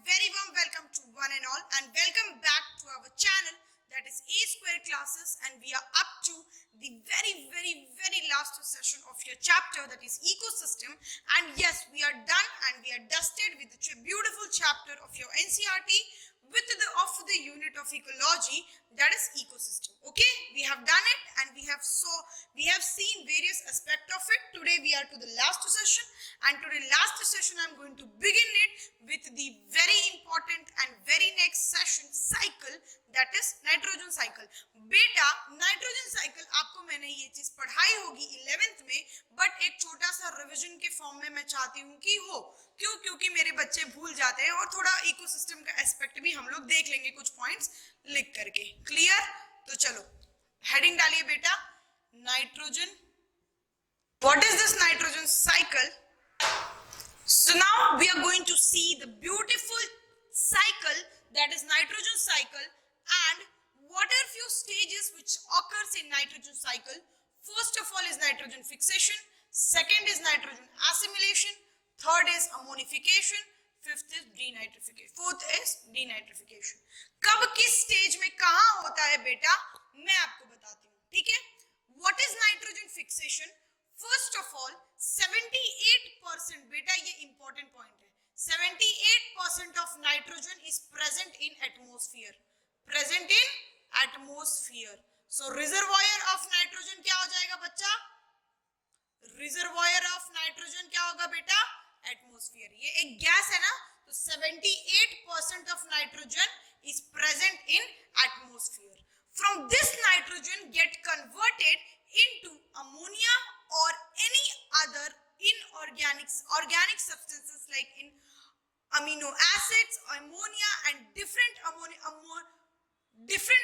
very warm welcome to one and all, and welcome back to our channel, that is A Square Classes, and we are up to the very last session of your chapter, that is ecosystem. And yes, we are done and we are dusted with the beautiful chapter of your NCERT with the unit of ecology, that is ecosystem. Okay, we have done it and we have seen various aspects of it. Today we are to the last session, and today last session I'm going to begin it with the very important and very next session cycle, that is nitrogen cycle. बेटा nitrogen cycle आपको मैंने ये चीज पढ़ाई होगी 11th में, but एक छोटा सा रिवीजन के फॉर्म में मैं चाहती हूँ कि हो, क्योंकि मेरे बच्चे भूल जाते हैं, और थोड़ा इकोसिस्टम का एस्पेक्ट भी हम लोग देख लेंगे कुछ पॉइंट्स लिख करके। क्लियर? तो चलो हेडिंग डालिए बेटा, nitrogen. What is this nitrogen cycle? So now we are going to see the beautiful cycle, that is nitrogen cycle, and what are few stages which occurs in nitrogen cycle. First of all is nitrogen fixation, second is nitrogen assimilation, third is ammonification, fifth is denitrification, fourth is denitrification. कब किस stage में कहां होता है बेटा, मैं आपको बताती हूँ, ठीक है। What is nitrogen fixation? First of all 78%, बेटा ये इंपॉर्टेंट पॉइंट है, 78% of nitrogen is present in atmosphere, present in atmosphere. So reservoir of nitrogen क्या हो जाएगा बच्चा? रिजर्वायर ऑफ नाइट्रोजन क्या होगा बेटा? एटमॉस्फेयर। ये एक गैस है ना, तो 78% of nitrogen is present in atmosphere. From this nitrogen get converted into ammonia or any other organic substances like in amino acids, ammonia and different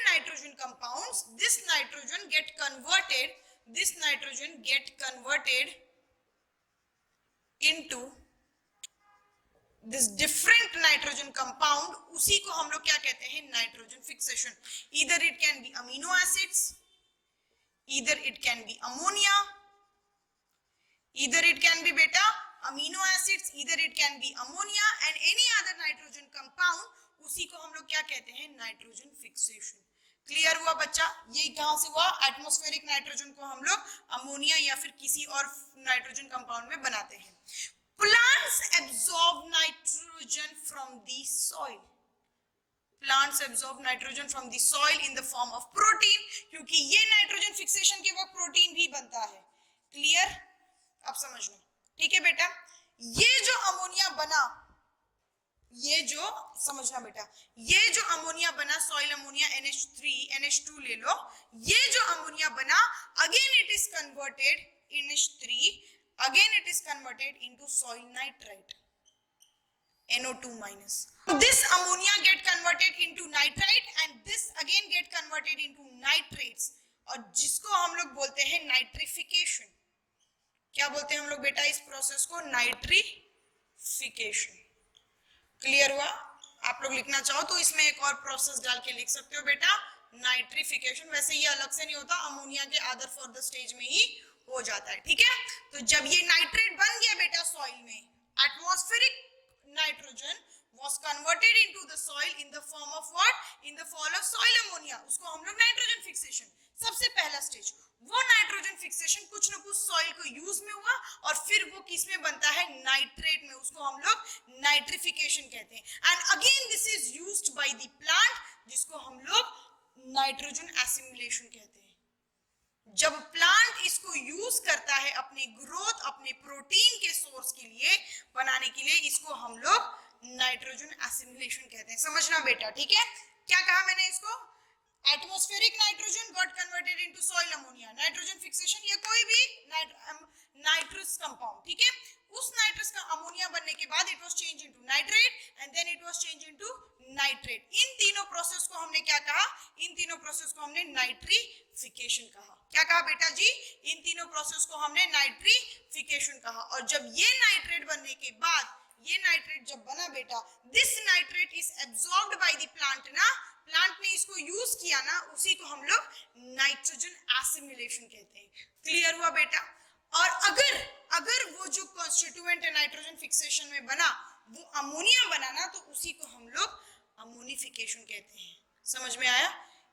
nitrogen compounds. This nitrogen get converted into this different nitrogen compound, उसी को हम लोग क्या कहते हैं? Nitrogen fixation. Either it can be amino acids, either it can be ammonia, either it can be beta amino acids, either it can be ammonia and any other nitrogen compound, उसी को हम लोग क्या कहते हैं? Nitrogen fixation. क्लियर हुआ बच्चा? ये कहां से हुआ? एटमॉस्फेरिक नाइट्रोजन को हम लोग अमोनिया या फिर किसी और नाइट्रोजन कंपाउंड में बनाते हैं. Plants absorb nitrogen from the soil. Plants absorb nitrogen from the soil in the form of protein, क्योंकि ये नाइट्रोजन फिक्सेशन के वक्त प्रोटीन भी बनता है. क्लियर? अब समझना, ठीक है बेटा। ये जो अमोनिया बना, ये जो समझना बेटा, ये जो अमोनिया बना, सॉइल अमोनिया NH3 NH2 ले लो, ये जो अमोनिया बना, again it is converted NH3, again it is converted into soil nitrite, NO2 minus. This ammonia get converted into nitrite and this again get converted into nitrates, और जिसको हम लोग बोलते हैं नाइट्रिफिकेशन. क्या बोलते हैं हम लोग बेटा इस प्रोसेस को? नाइट्रिफिकेशन. क्लियर हुआ? आप लोग लिखना चाहो तो इसमें एक और प्रोसेस डाल के लिख सकते हो बेटा, नाइट्रिफिकेशन. वैसे ये अलग से नहीं होता, अमोनिया के अदर फर्दर स्टेज में ही हो जाता है, ठीक है। तो जब ये नाइट्रेट बन गया बेटा सॉइल में, atmospheric nitrogen was converted into the soil in the form of what? In the form of soil ammonia. उसको हम लोग नाइट्रोजन फिक्सेशन, सबसे पहला स्टेज. वो नाइट्रोजन फिक्सेशन कुछ न कुछ सॉइल को यूज में हुआ और फिर वो किस में बनता है? नाइट्रेट में. उसको हम लोग नाइट्रिफिकेशन कहते हैं. And again this is used by the plant, जिसको हम लोग नाइट्रोजन एसिमिलेशन कहते हैं. जब प्लांट इसको यूज करता है अपने ग्रोथ, अपने प्रोटीन के सोर्स के लिए बनाने के लिए, इसको हम लोग नाइट्रोजन एसिमिलेशन कहते हैं. समझना बेटा, ठीक है। क्या कहा मैंने इसको? Atmospheric nitrogen got converted into soil ammonia. Nitrogen fixation या कोई भी नाइट्रस कंपाउंड, ठीक है। उस नाइट्रस का अमोनिया बनने के बाद it was change into nitrate and then it was change into nitrate. इन तीनों प्रोसेस को हमने क्या कहा? इन तीनों प्रोसेस को हमने नाइट्रिफिकेशन कहा. क्या कहा बेटा जी? इन तीनों प्रोसेस को हमने नाइट्रिफिकेशन कहा. और जब ये नाइट्रेट बनने के बाद, ये नाइट्रेट जब बना बेटा, this nitrate is absorbed by the plant ना, प्लांट ने इसको यूज किया ना, उसी को हम लोग नाइट्रोजन एसिमिलेशन कहते हैं. क्लियर हुआ बेटा? और अगर वो जो कॉन्स्टिट्यूएंट है नाइट्रोजन फिक्सेशन में बना, वो अमोनिया बना ना, तो उसी को हम लोग अमोनिफिकेशन कहते हैं। समझ में आया?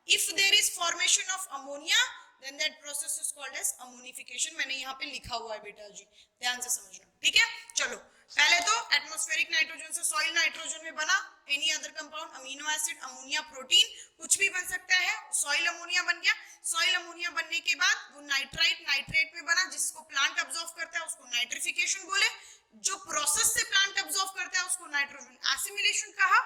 If there is formation of ammonia then that process is called as ammonification. मैंने यहाँ पे लिखा हुआ है बेटा जी, ध्यान से समझना, ठीक है। चलो, पहले तो एटमॉस्फेरिक नाइट्रोजन से सॉइल नाइट्रोजन में बना any other compound, amino acid, ammonia, protein, कुछ भी बन सकता है। सॉइल अमोनिया बन गया। सॉइल अमोनिया बनने के बाद वो नाइट्रेट में बना, जिसको प्लांट अब्सॉर्ब करता है उसको नाइट्रिफिकेशन बोले। जो प्रोसेस से प्लांट अब्सॉर्ब करता है उसको नाइट्रोजन एसिमिलेशन कहा।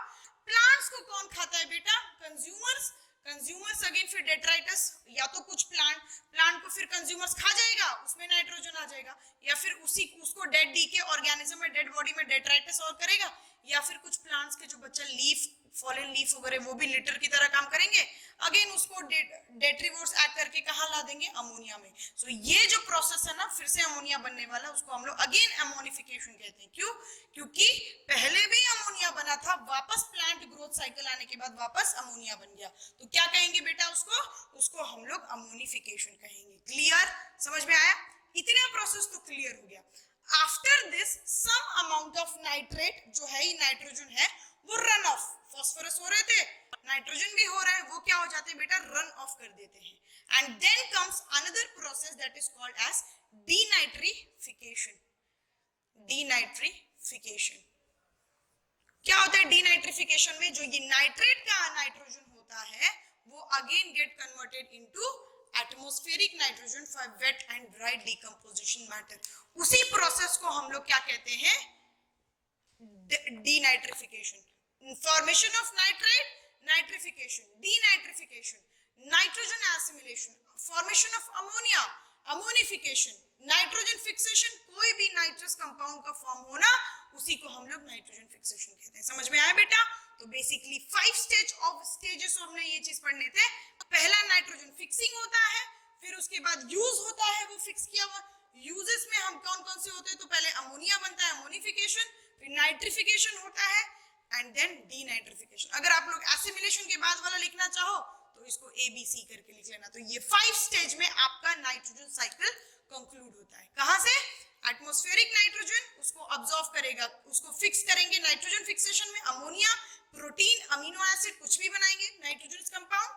प्लांट्स को कौन खाता है बेटा? कंज्यूमर्स। कंज्यूमर्स अगेन फिर डेट्राइटस, या तो कुछ प्लांट को फिर कंज्यूमर्स खा जाएगा, उसमें नाइट्रोजन आ जाएगा, या फिर उसको डेड डी के ऑर्गेनिज्म में, डेड बॉडी में डेट्राइटस और करेगा, या फिर कुछ प्लांट्स के जो बच्चा लीफ, फॉलन लीफ वगैरह, वो भी लिटर की तरह काम करेंगे। अगेन उसको डेट्रीवोर्स ऐड करके कहाँ ला देंगे? अमोनिया में। सो ये जो प्रोसेस है ना, फिर से अमोनिया बनने वाला, उसको हम लोग अगेन अमोनिफिकेशन कहते हैं। क्यों? क्योंकि पहले भी अमोनिया बना था, वापस प्लांट ग्रोथ साइकिल आने के बाद वापस अमोनिया बन गया, तो क्या कहेंगे बेटा उसको हम लोग अमोनिफिकेशन कहेंगे। क्लियर? समझ में आया? इतना प्रोसेस तो क्लियर हो गया। After this some amount of nitrate, जो है ही नाइट्रोजन है, वो रन ऑफ, फॉस्फोरस हो रहे थे, नाइट्रोजन भी हो रहा है, वो क्या हो जाते हैं बेटा? रन ऑफ कर देते हैं। And then comes another process that is called as denitrification. Denitrification क्या होता है? डीनाइट्रिफिकेशन में जो ये नाइट्रेट का नाइट्रोजन होता है वो again get converted into atmospheric nitrogen for wait and dry decomposition matter. उसी प्रोसेस को हम लोग क्या कहते हैं? Denitrification. Formation of nitrate, nitrification, denitrification, nitrogen assimilation, formation of ammonia, ammonification, nitrogen fixation, कोई भी नाइट्रस कंपाउंड का फॉर्म होना, उसी को हम लोग नाइट्रोजन फिक्सेशन कहते हैं। समझ में आया बेटा? तो बेसिकली 5 स्टेजेस हमने ये चीज पढ़ने थे। पहला नाइट्रोजन फिक्सिंग होता है, फिर उसके बाद यूज होता है, वो फिक्स किया हुआ। यूजेस में हम कौन कौन से होते हैं? तो पहले अमोनिया बनता है, अमोनिफिकेशन, फिर नाइट्रिफिकेशन होता है, एंड देन डीनाइट्रिफिकेशन। अगर आप लोग एसिमिलेशन के बाद वाला लिखना चाहो तो इसको ABC करके लिख लेना। तो ये 5 स्टेज में आपका नाइट्रोजन साइकिल कंक्लूड होता है। कहां से? एटमॉस्फेरिक नाइट्रोजन, उसको अब्सॉर्ब करेगा, उसको फिक्स करेंगे नाइट्रोजन फिक्सेशन में, अमोनिया, प्रोटीन, अमीनो एसिड, कुछ भी बनाएंगे नाइट्रोजन कंपाउंड।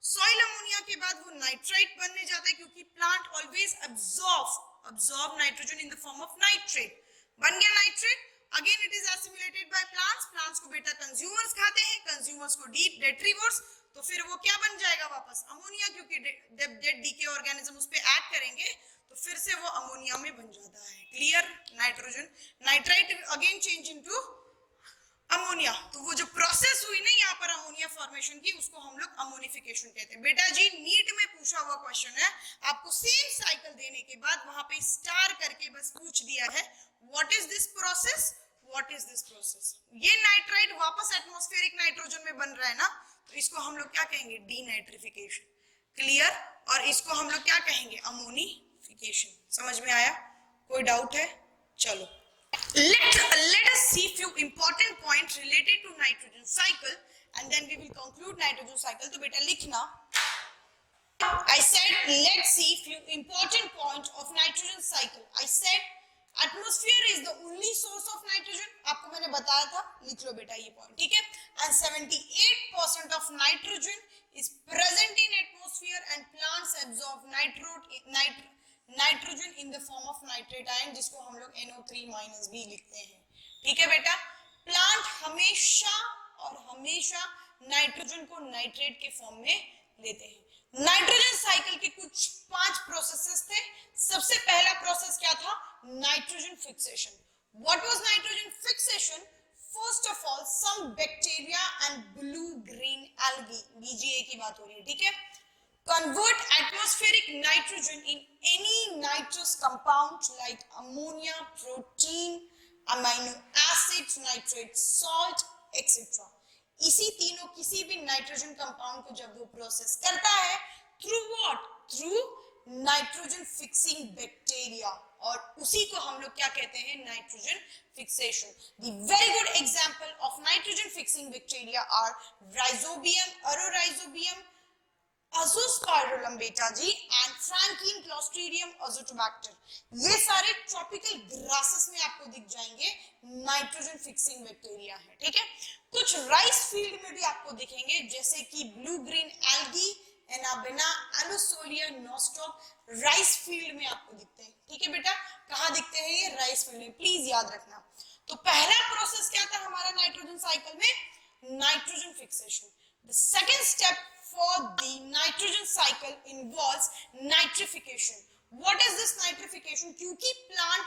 सॉइल अमोनिया के बाद वो नाइट्राइट बनने जाता है, क्योंकि plant always absorb nitrogen in the form of nitrate. बन गया nitrate. Again it is assimilated by plants. Plants को बेटा कंज्यूमर्स खाते हैं, कंज्यूमर्स को डेट्रीवोर्स, तो फिर वो क्या बन जाएगा? वापस अमोनिया, क्योंकि डेड डीके ऑर्गेनिज्म उस पे ऐड करेंगे तो फिर से वो अमोनिया में बन जाता है। Clear? Nitrogen nitrite again change into ammonia. तो वो जो प्रोसेस हुई ना यहाँ पर अमोनिया फॉर्मेशन की, उसको हम लोग अमोनिफिकेशन कहते हैं। बेटा जी नीट में पूछा हुआ क्वेश्चन है, आपको सेम साइकिल देने के बाद वहां पे स्टार करके बस पूछ दिया है what is this process, what is this process. ये नाइट्राइट वापस एटमॉस्फेरिक नाइट्रोजन में बन रहा है ना, तो इसको हम लोग क्या कहेंगे? डीनाइट्रिफिकेशन। क्लियर? और इसको हम लोग क्या कहेंगे? अमोनिफिकेशन। समझ में आया? कोई डाउट है? चलो, let us see few important points related to nitrogen cycle and then we will conclude nitrogen cycle. तो बेटा लिखना, I said let's see few important points of nitrogen cycle. I said atmosphere is the only source of nitrogen. आपको मैंने बताया था, लिख लो बेटा ये पॉइंट, ठीक है। And 78% of nitrogen is present in atmosphere and plants absorb nitrogen in the form of nitrate ion, जिसको हम लोग NO3- भी लिखते हैं। ठीक है बेटा, प्लांट हमेशा और हमेशा नाइट्रोजन को नाइट्रेट के फॉर्म में लेते हैं। नाइट्रोजन साइकिल के कुछ 5 प्रोसेसेस थे। सबसे पहला प्रोसेस क्या था? Nitrogen fixation. What was nitrogen fixation? First of all some bacteria and blue green algae, BGA की बात हो रही है, ठीक है। Convert atmospheric nitrogen in any nitrous compound like ammonia, protein, amino acids, nitrate, salt, etc. इसी तीनों किसी भी नाइट्रोजन कंपाउंड को जब वो प्रोसेस करता है through what? Through nitrogen fixing bacteria, और उसी को हम लोग क्या कहते हैं? Nitrogen fixation. The very good example of nitrogen fixing bacteria are Rhizobium, Azorhizobium, Azospirillum बेटा जी एंड फ्रैंकीन क्लोस्ट्रीडियम अजोटोबैक्टर, ये सारे ट्रॉपिकल ग्रासेस में आपको दिख जाएंगे, नाइट्रोजन फिक्सिंग बैक्टीरिया है। ठीक है, कुछ राइस फील्ड में भी आपको दिखेंगे जैसे कि blue green algae, Anabaena, Aulosira, Nostoc, rice field में आपको दिखते हैं। ठीक है बेटा, कहाँ दिखते हैं ये? राइस फील्ड में, प्लीज याद रखना। तो पहला प्रोसेस क्या था हमारा नाइट्रोजन साइकिल में? Nitrogen fixation. The second step for the nitrogen cycle involves nitrification. What is this nitrification? क्योंकि plant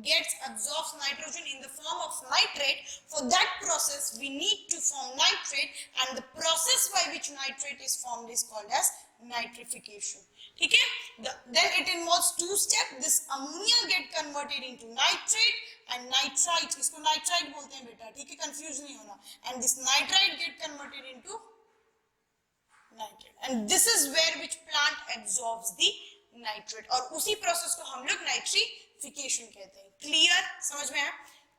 gets absorbs nitrogen in the form of nitrate. For that process we need to form nitrate, and the process by which nitrate is formed is called as nitrification. ठीक है, then it involves two steps. This ammonia get converted into nitrate and nitrite, इसको nitrite बोलते हैं बेटा, ठीक है, confuse नहीं होना, and this nitrite get converted into nitrate, and this is where which plant absorbs the nitrate, और उसी प्रोसेस को हम लोग नाइट्रिफिकेशन कहते हैं। क्लियर, समझ में आया?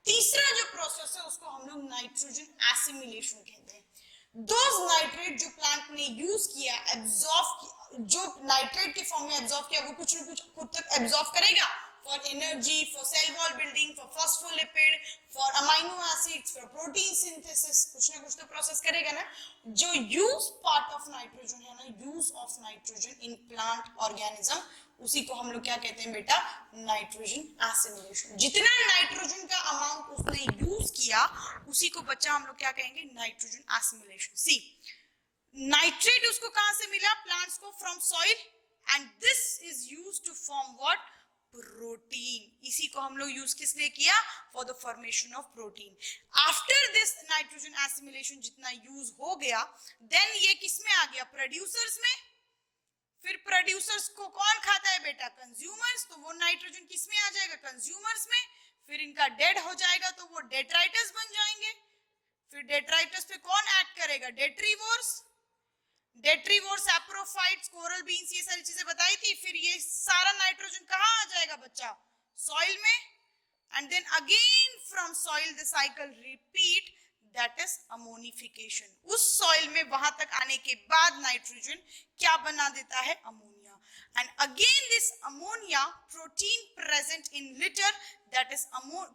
तीसरा जो प्रोसेस है उसको हम लोग नाइट्रोजन एसिमिलेशन कहते हैं। दोज नाइट्रेट जो प्लांट ने यूज किया, एब्जॉर्ब, जो नाइट्रेट के फॉर्म में एब्जॉर्ब किया, वो कुछ न कुछ खुद तक एब्जॉर्ब करेगा for energy, for cell wall building, for phospholipid, for amino acids, for protein synthesis, कुछ ना कुछ तो प्रोसेस करेगा ना। जो यूज पार्ट ऑफ नाइट्रोजन है ना, use of nitrogen in plant organism, उसी को हम लोग क्या कहते हैं बेटा? Nitrogen assimilation. जितना नाइट्रोजन का अमाउंट उसने यूज किया, उसी को बच्चा हम लोग क्या कहेंगे? Nitrogen assimilation. सी, नाइट्रेट उसको कहां से मिला? प्लांट्स को, from soil, and this is used to form what? Protein. इसी को हम लोग यूज किस लिए किया? For the formation of protein. After this nitrogen assimilation जितना यूज हो गया, देन ये किस में आ गया? प्रोड्यूसर्स में। फिर प्रोड्यूसर्स को कौन खाता है बेटा? कंज्यूमर्स। तो वो नाइट्रोजन किस में आ जाएगा? कंज्यूमर्स में। फिर इनका डेड हो जाएगा तो वो डेट्राइटस बन जाएंगे। फिर डेट्राइटस पे कौन एक्ट करेगा? डेट्रीवोर्स। डेट्रीवोर्स, सैप्रोफाइट्स, कोरल बीन्स, ये सारी चीजें बताई थी। फिर ये सारा नाइट्रोजन कहाँ आ जाएगा बच्चा? सॉइल में। And then again from soil the cycle repeat, that is ammonification. उस सॉइल में वहां तक आने के बाद नाइट्रोजन क्या बना देता है? Ammonia. And again this ammonia, protein present in litre, that is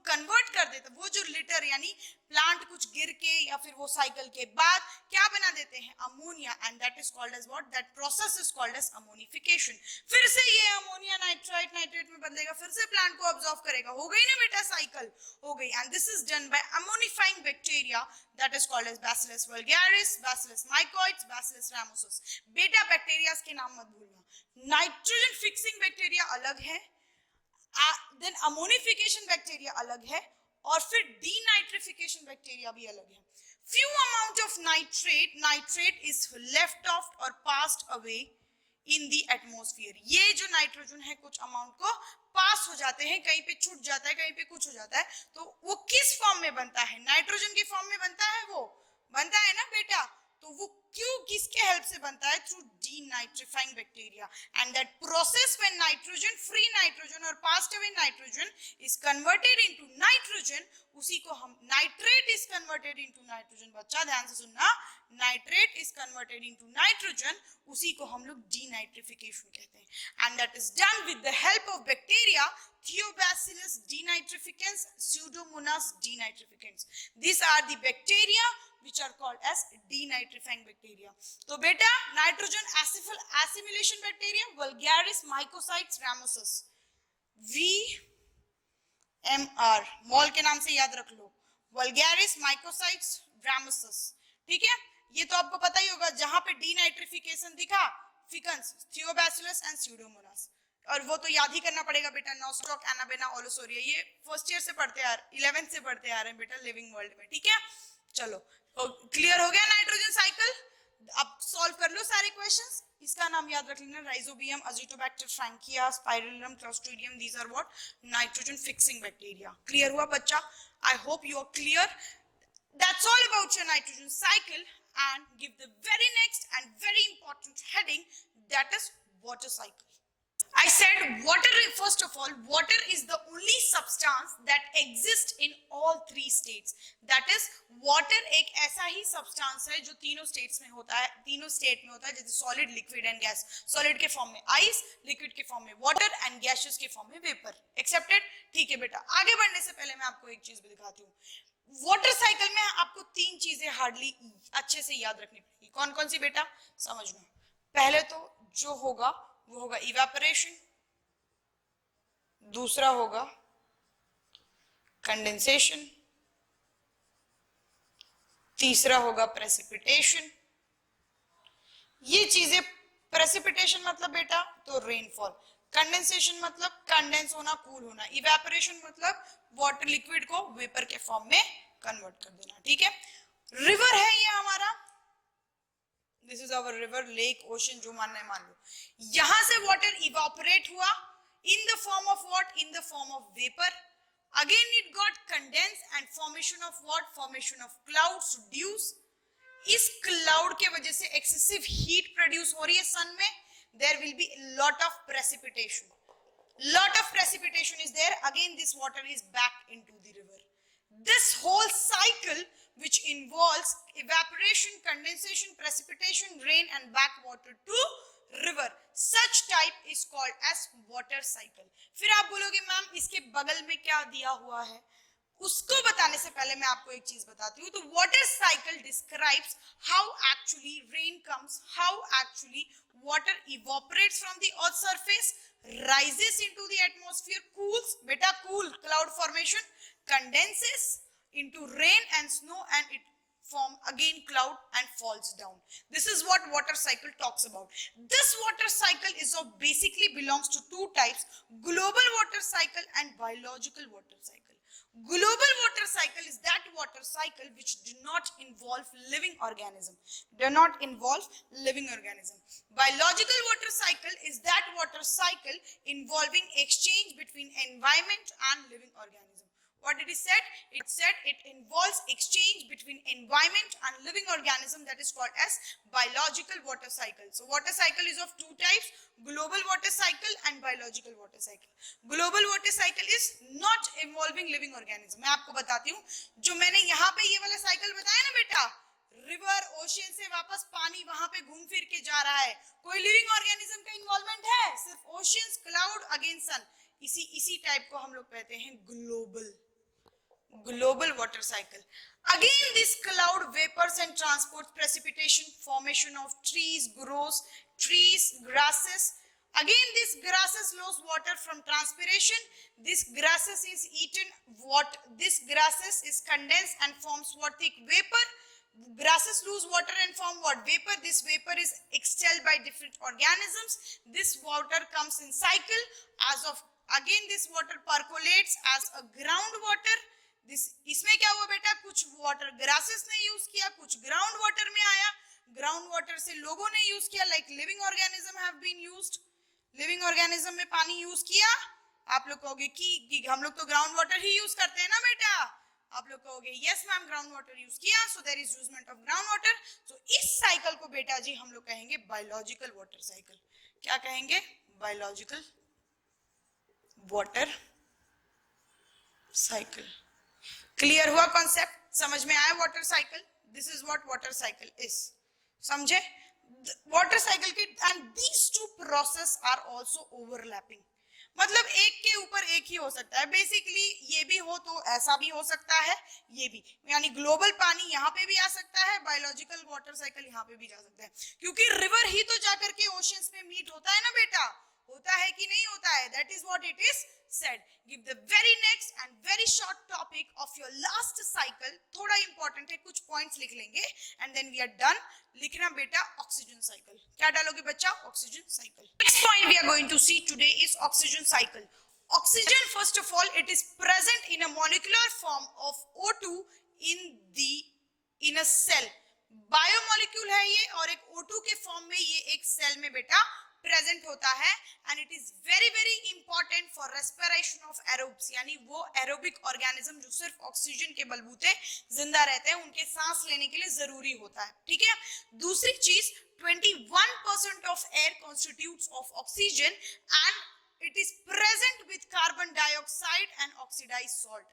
convert कर देता, वो जो लिटर यानी प्लांट कुछ गिर के या फिर वो साइकिल के बाद क्या बना देते हैं? Ammonia, and that is called as what? That process is called as ammonification. फिर से ये अमोनिया नाइट्राइट में बदलेगा, फिर से प्लांट को ऑब्जॉर्व करेगा। हो गई ना बेटा साइकिल? हो गई। And this is done by ammonifying bacteria that is called as Bacillus vulgaris, Bacillus mycoides, Bacillus ramosus. बेटा बैक्टीरियाज के नाम मत भूलना। नाइट्रोजन फिक्सिंग बैक्टीरिया अलग है, देन अमोनिफिकेशन बैक्टीरिया अलग है, और फिर डीनाइट्रिफिकेशन बैक्टीरिया भी अलग है। Few amount of nitrate is left off or passed away in the atmosphere. ये जो नाइट्रोजन है कुछ अमाउंट को पास हो जाते हैं, कहीं पे छूट जाता है, कहीं पे कुछ हो जाता है। तो वो किस फॉर्म में बनता है? नाइट्रोजन के फॉर्म में बनता है, वो बनता है ना बेटा। तो वो क्यों, किसके हेल्प से बनता है? Through denitrifying bacteria. And that process when nitrogen, free nitrogen और passed away nitrogen is converted into nitrogen, उसी को हम nitrate is converted into nitrogen. बच्चा ध्यान से सुनना, nitrate is converted into nitrogen, उसी को हम लोग डीनाइट्रिफिकेशन कहते हैं। And that is done with the help of bacteria, Thiobacillus denitrificans, Pseudomonas denitrificans. These are the bacteria which are called as denitrifying bacteria. तो बेटा nitrogen assimilation bacteria Vulgaris, Mycosites, Ramosus, VMR, mall के नाम से याद रख लो, Vulgaris, Mycosites, Ramosus। ठीक है, ये तो आपको पता ही होगा। जहां पे डीनाइट्रिफिकेशन दिखा, फिकन्स, थियोबैसिलस एंड स्यूडोमोनास, और वो तो याद ही करना पड़ेगा बेटा, नोस्टॉक, एनाबेना, ओलोसोरिया, ये फर्स्ट ईयर से पढ़ते आ रहे, 11th से पढ़ते आ रहे हैं बेटा लिविंग वर्ल्ड में। ठीक है, चलो क्लियर हो गया नाइट्रोजन साइकिल। अब सॉल्व कर लो सारे क्वेश्चंस। इसका नाम याद रख लेना, Rhizobium, Azotobacter, Frankia, Spirillum, Clostridium, these are what? Nitrogen fixing bacteria. Clear हुआ बच्चा? I hope you are clear. That's all about your nitrogen cycle, and give the very next and very important heading, that is water cycle. I said water, first of all, water is the only substance that exists in all three states. That is, water एक ऐसा ही substance है जो तीनों states में होता है, तीनों state में होता है, जैसे solid, liquid and gas. Solid के form में ice, liquid के form में water and gaseous के form में vapor. Accepted? ठीक है बेटा. आगे बढ़ने से पहले मैं आपको एक चीज भी दिखाती हूँ. वाटर साइकिल में आपको तीन चीजें हार्डली अच्छे से याद रखनी पड़ेगी. कौन कौन सी बेटा? समझना. पहले तो जो होगा वो होगा इवेपोरेशन, दूसरा होगा कंडेंसेशन, तीसरा होगा प्रेसिपिटेशन. ये चीजें, प्रेसिपिटेशन मतलब बेटा तो रेनफॉल, कंडेंसेशन मतलब कंडेंस होना, कूल होना, इवेपोरेशन मतलब वाटर लिक्विड को वेपर के फॉर्म में कन्वर्ट कर देना. ठीक है. रिवर है ये हमारा, this is our river, lake, ocean, जो मानना है मान लो. यहां से वाटर इवापोरेट हुआ in the form of what? In the form of vapour. Again it got condense and formation of what? Formation of clouds, dews. इस क्लाउड के वजह से एक्सेसिव हीट प्रोड्यूस हो रही है सन में. There will be lot of precipitation. Lot of precipitation is there. Again, this water is back into the river. This whole cycle, which involves evaporation, condensation, precipitation, rain, and back water to river, such type is called as water cycle. फिर आप बोलोगे ma'am इसके बगल में क्या दिया हुआ है? उसको बताने से पहले मैं आपको एक चीज बताती हूँ. तो water cycle describes how actually rain comes, how actually water evaporates from the earth surface, rises into the atmosphere, cools, beta cool, cloud formation, condenses into rain and snow, and it form again cloud and falls down. This is what water cycle talks about. This water cycle is of basically belongs to two types: global water cycle and biological water cycle. Global water cycle is that water cycle which do not involve living organism. Biological water cycle is that water cycle involving exchange between environment and living organism. What did it said? It said it involves exchange between environment and living organism, that is called as biological water cycle. So water cycle is of two types: global water cycle and biological water cycle. Global water cycle is not involving living organism. मैं आपको बताती हूँ, जो मैंने यहाँ पे ये वाला साइकिल बताया ना बेटा, रिवर, ओशन से वापस पानी वहां पे घूम फिर के जा रहा है, कोई लिविंग ऑर्गेनिज्म का इन्वॉल्वमेंट है? सिर्फ ओशंस, क्लाउड, अगेन सन. इसी टाइप को हम लोग कहते हैं global water cycle. Again, this cloud vapors and transports precipitation, formation of trees, grasses. Again, this grasses lose water from transpiration. This grasses is eaten. This grasses is condensed and forms what? Thick vapor. Grasses lose water and form what? Vapor. This vapor is exhaled by different organisms. This water comes in cycle. Again, this water percolates as a groundwater. इसमें क्या हुआ बेटा? कुछ water grasses ने use किया, कुछ ground water में आया, ग्राउंड वाटर से लोगों ने यूज किया, like living organism have been used. Living organism में पानी यूज किया. आप लोग कहोगे कि हम लोग तो ग्राउंड वाटर ही यूज करते हैं ना बेटा. आप लोग कहोगे yes ma'am ground water use किया, so there is usement of ground water. So इस साइकिल को बेटा जी हम लोग कहेंगे बायोलॉजिकल वाटर साइकिल. क्या कहेंगे? Biological water cycle. क्लियर हुआ कॉन्सेप्ट? समझ में आया water cycle? This is what water cycle is. समझे? वाटर साइकिल की and these two process are also overlapping. मतलब एक के ऊपर एक ही हो सकता है. बेसिकली ये भी हो तो ऐसा भी हो सकता है, ये भी, यानी ग्लोबल पानी यहाँ पे भी आ सकता है, बायोलॉजिकल वाटर साइकिल यहाँ पे भी जा सकता है, क्योंकि रिवर ही तो जाकर के ओशंस में मीट होता है ना बेटा. होता है कि नहीं होता है? That is what it is said. Give the very next and very short topic of your last cycle. थोड़ा important है, कुछ points लिख लेंगे and then we are done. लिखना बेटा oxygen cycle. क्या डालोगे बच्चा? Oxygen cycle. Next point we are going to see today is oxygen cycle. Oxygen, first of all, it is present in a molecular form of O2 in a cell. Biomolecule है ये, और एक O2 के form में ये एक cell में बेटा प्रेजेंट होता है. And it is very very important for respiration of aerobes, यानी वो एरोबिक ऑर्गेनिज्म जो सिर्फ ऑक्सीजन के बलबूते जिंदा रहते हैं, उनके सांस लेने के लिए जरूरी होता है. ठीक है. दूसरी चीज, 21% of air constitutes of oxygen and it is present with carbon dioxide and oxidized salt.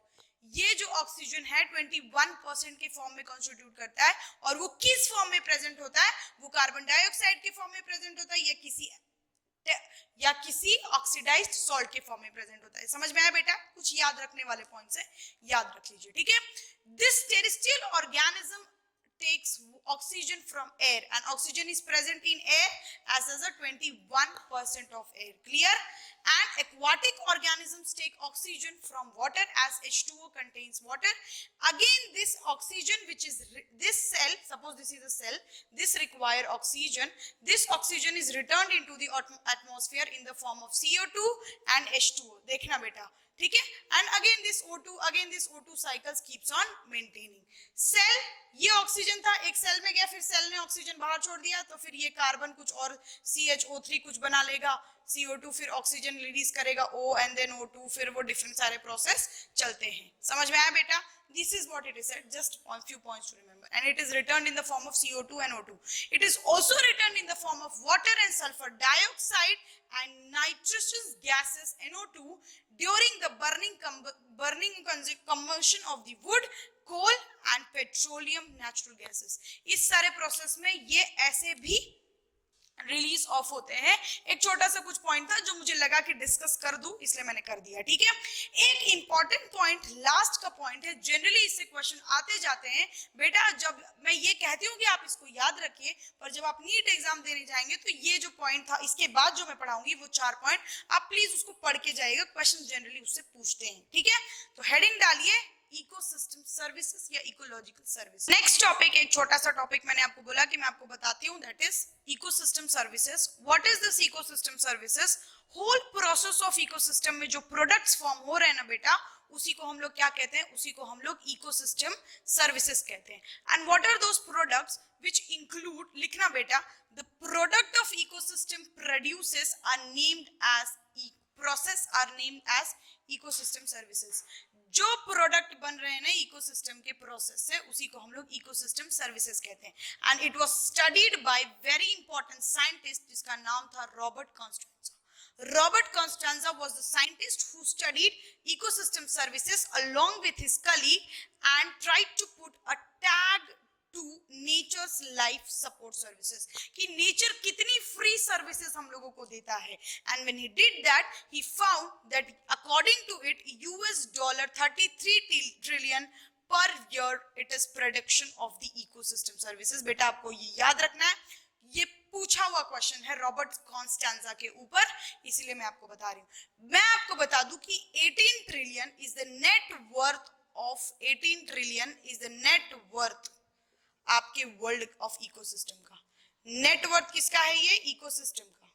ये जो ऑक्सीजन है 21% के फॉर्म में कॉन्स्टिट्यूट करता है, और वो किस फॉर्म में प्रेजेंट होता है? वो कार्बन डाइऑक्साइड के फॉर्म में प्रेजेंट होता है या किसी ऑक्सीडाइज्ड सॉल्ट के फॉर्म में प्रेजेंट होता है। समझ में आया बेटा? कुछ याद रखने वाले पॉइंट्स है, याद रख लीजिए, ठीक है। This terrestrial organism takes oxygen from air, and oxygen is present in air as a 21% of air. Clear? And aquatic organisms take oxygen from water as H2O contains water. Again, this oxygen, which is this cell, suppose this is a cell, this require oxygen. This oxygen is returned into the atmosphere in the form of CO2 and H2O. देखना बेटा, ठीक है। And again this O2 cycles keeps on maintaining. Cell, ये oxygen था, एक cell में गया, फिर सेल ने ऑक्सीजन बाहर छोड़ दिया, तो फिर ये कार्बन कुछ और CHO3 कुछ बना लेगा, CO2 फिर ऑक्सीजन रिलीज करेगा O एंड देन O2, फिर वो डिफरेंट सारे प्रोसेस चलते हैं। समझ में आया बेटा? This is what it is said, just a few points to remember. And it is returned in the form of CO2 and O2. It is also returned in the form of water and sulfur dioxide and nitrogenous gases NO2 during the burning combustion of the wood, coal and petroleum natural gases. इस सारे process में ये ऐसे भी release of होते हैं। एक छोटा सा कुछ पॉइंट था जो मुझे लगा कि डिस्कस कर दूं, इसलिए मैंने कर दिया, ठीक है। एक इंपॉर्टेंट पॉइंट, लास्ट का पॉइंट है, जनरली इससे क्वेश्चन आते जाते हैं बेटा। जब मैं ये कहती हूँ कि आप इसको याद रखिए, पर जब आप नीट एग्जाम देने जाएंगे तो ये जो पॉइंट था, इसके बाद जो मैं पढ़ाऊंगी वो 4 पॉइंट, आप प्लीज उसको पढ़ के जाइएगा, क्वेश्चन जनरली उससे पूछते हैं, ठीक है। तो हेडिंग डालिए इकोसिस्टम सर्विसेज या इकोलॉजिकल सर्विस। नेक्स्ट टॉपिक, एक छोटा सा टॉपिक मैंने आपको बोला कि मैं आपको बताती हूँ, that is ecosystem services. What is this ecosystem services? Whole process of ecosystem में जो प्रोडक्ट्स फॉर्म हो रहे हैं ना बेटा, उसी को हम लोग क्या कहते हैं? उसी को हम लोग इकोसिस्टम सर्विसेज कहते हैं। And what are those products which include, लिखना बेटा, the product of ecosystem produces are named as process are named as ecosystem services। जो प्रोडक्ट बन रहे हैं ना इकोसिस्टम के प्रोसेस से, उसी को हम लोग इकोसिस्टम सर्विसेज कहते हैं। And it was studied by very important scientist जिसका नाम था Robert Constanza. Robert Constanza was the scientist who studied ecosystem services along with his colleague and tried to put a tag to nature's life support services, कि nature कितनी free services हम लोगों को देता है। And when he did that, he found that according to it, $33 trillion per year it is production of the ecosystem services। बेटा आपको ये याद रखना है, ये पूछा हुआ क्वेश्चन है रॉबर्ट कॉन्स्टेंजा के ऊपर, इसीलिए मैं आपको बता रही हूँ। मैं आपको बता दूं कि 18 trillion is the net worth of 18 trillion is the net worth आपके वर्ल्ड ऑफ इकोसिस्टम का। नेटवर्थ किसका है? ये इकोसिस्टम का,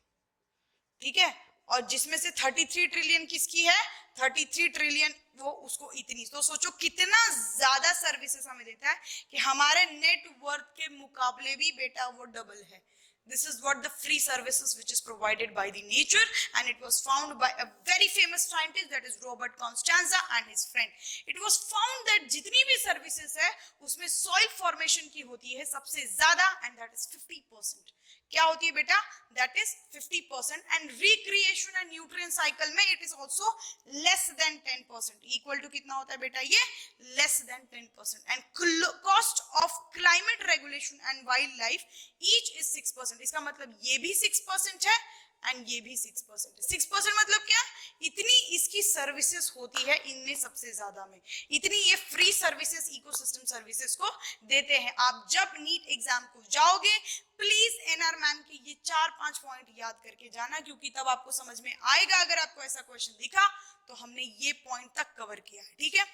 ठीक है। और जिसमें से 33 ट्रिलियन किसकी है? 33 ट्रिलियन वो उसको इतनी, तो सोचो कितना ज्यादा सर्विसेज हमें देता है कि हमारे नेटवर्थ के मुकाबले भी बेटा वो डबल है। This is what the free services which is provided by the nature, and it was found by a very famous scientist, that is Robert Constanza and his friend. It was found that जितनी भी services है उसमें soil formation की होती है सबसे ज्यादा, and that is 50%। क्या होती है बेटा? That is 50%, and recreation and nutrient cycle में it is also less than 10%। Equal to कितना होता है बेटा? ये less than 10%, and cost of climate regulation and wildlife each is 6%। इसका मतलब ये भी 6% है एंड ये भी 6% है। 6% मतलब क्या? इतनी इसकी सर्विसेज होती है इनमें सबसे ज्यादा में, इतनी ये फ्री सर्विसेज इकोसिस्टम सर्विसेज को देते हैं। आप जब नीट एग्जाम को जाओगे प्लीज एनआर मैम के ये 4-5 पॉइंट याद करके जाना, क्योंकि तब आपको समझ में आएगा। अगर आपको ऐसा क्वेश्चन दिखा तो हमने ये पॉइंट तक कवर किया है, ठीक है।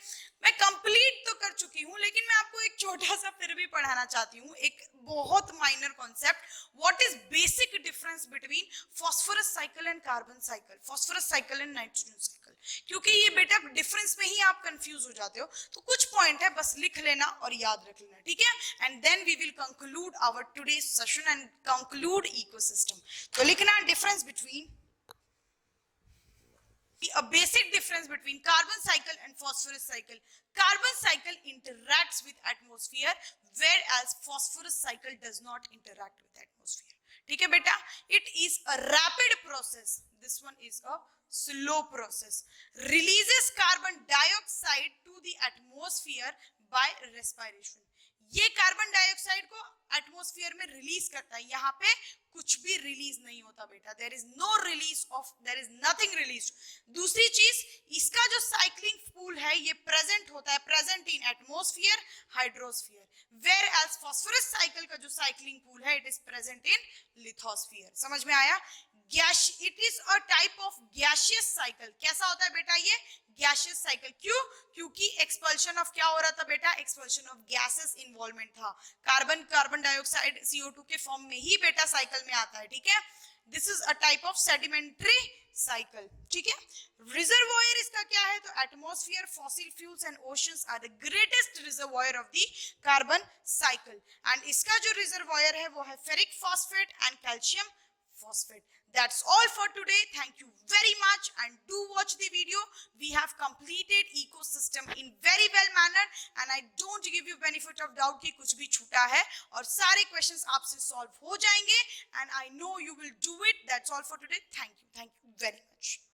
मैं कंप्लीट तो कर चुकी हूं, लेकिन मैं आपको एक छोटा सा फिर भी पढ़ाना चाहती हूँ, एक बहुत minor concept. What is basic difference between phosphorus cycle and carbon cycle, phosphorus cycle and nitrogen cycle? क्योंकि ये बेटा डिफरेंस में ही आप कंफ्यूज हो जाते हो, तो कुछ पॉइंट है बस लिख लेना और याद रख लेना, ठीक है। And then we will conclude our today's session and conclude ecosystem. तो लिखना difference between, a basic difference between carbon cycle and phosphorus cycle. Carbon cycle interacts with atmosphere, whereas phosphorus cycle does not interact with atmosphere. ठीक है बेटा, it is a rapid process, this one is a slow process, releases carbon dioxide to the atmosphere by respiration. ये carbon dioxide को atmosphere में release करता है, यहाँ पे कुछ भी रिलीज नहीं होता बेटा, there is no release of, there is nothing release. दूसरी चीज, इसका जो साइक्लिंग पूल है ये प्रेजेंट होता है, present in atmosphere, hydrosphere, where as phosphorus cycle का जो साइक्लिंग पूल है it is present in lithosphere. समझ में आया? Gas, it is a type of gaseous cycle. कैसा होता है बेटा ये? Gaseous cycle. क्यों? क्योंकि एक्सपल्शन ऑफ क्या हो रहा था बेटा? एक्सपल्शन ऑफ गैसेस इन्वॉल्वमेंट था, कार्बन डाइऑक्साइड CO2 के फॉर्म में ही बेटा साइकिल में आता है, ठीक है। This is a type of sedimentary cycle, ठीक है। रिजर्वॉयर इसका क्या है? तो atmosphere, fossil fuels and oceans are the greatest reservoir of the carbon cycle. And इसका जो रिजर्वॉयर है वो है ferric phosphate and calcium phosphate. That's all for today. Thank you very much and do watch the video. We have completed ecosystem in very well manner and I don't give you benefit of doubt कि कुछ भी छूटा है और सारे questions आपसे solve हो जाएंगे and I know you will do it. That's all for today. Thank you very much.